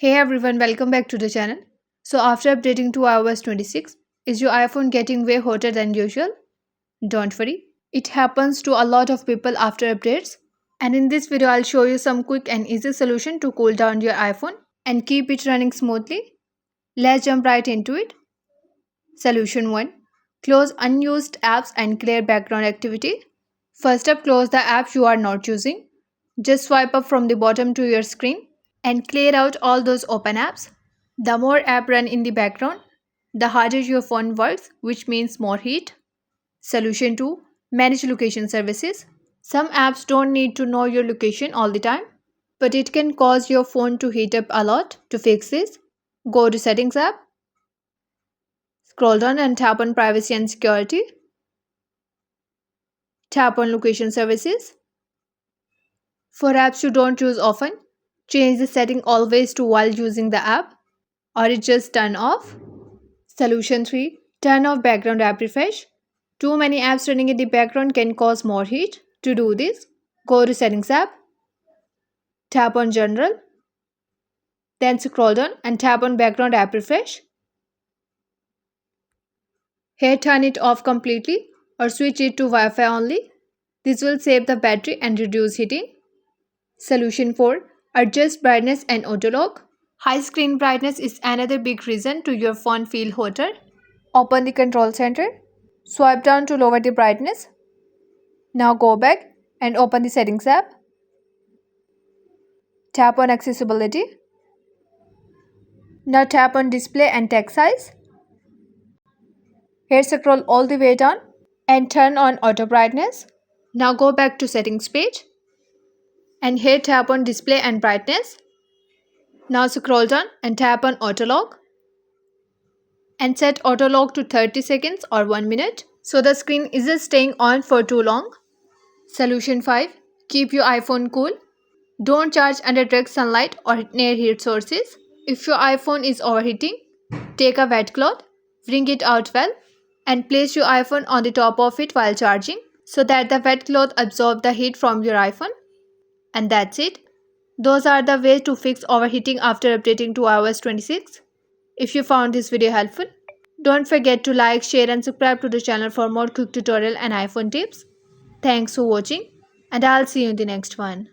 Hey everyone, welcome back to the channel. So after updating to iOS 26, is your iPhone getting way hotter than usual? Don't worry, it happens to a lot of people after updates. And in this video, I'll show you some quick and easy solution to cool down your iPhone and keep it running smoothly. Let's jump right into it. Solution 1. Close unused apps and clear background activity. First up, close the apps you are not using. Just swipe up from the bottom to your screen and clear out all those open apps. The more apps run in the background, the harder your phone works, which means more heat. Solution 2. Manage location services. Some apps don't need to know your location all the time, but it can cause your phone to heat up a lot. To fix this, go to Settings app, scroll down and tap on Privacy and Security. Tap on Location Services. For apps you don't use often, change the setting always to while using the app, or it just turn off. Solution 3. Turn off background app refresh. Too many apps running in the background can cause more heat. To do this, go to Settings app, tap on General, then scroll down and tap on background app refresh. Here turn it off completely or switch it to Wi-Fi only. This will save the battery and reduce heating. Solution 4. Adjust brightness and auto lock. High screen brightness is another big reason to your phone feel hotter. Open the control center. Swipe down to lower the brightness. Now go back and open the Settings app. Tap on Accessibility. Now tap on Display and Text Size. Here scroll all the way down and turn on Auto Brightness. Now go back to Settings page and here tap on Display and Brightness. Now scroll down and tap on Auto Lock and set Auto Lock to 30 seconds or 1 minute so the screen isn't staying on for too long. Solution 5. Keep your iPhone cool. Don't charge under direct sunlight or near heat sources. If your iPhone is overheating, take a wet cloth, wring it out well, and place your iPhone on the top of it while charging so that the wet cloth absorbs the heat from your iPhone. And that's it. Those are the ways to fix overheating after updating to iOS 26. If you found this video helpful, don't forget to like, share and subscribe to the channel for more quick tutorial and iPhone tips. Thanks for watching and I'll see you in the next one.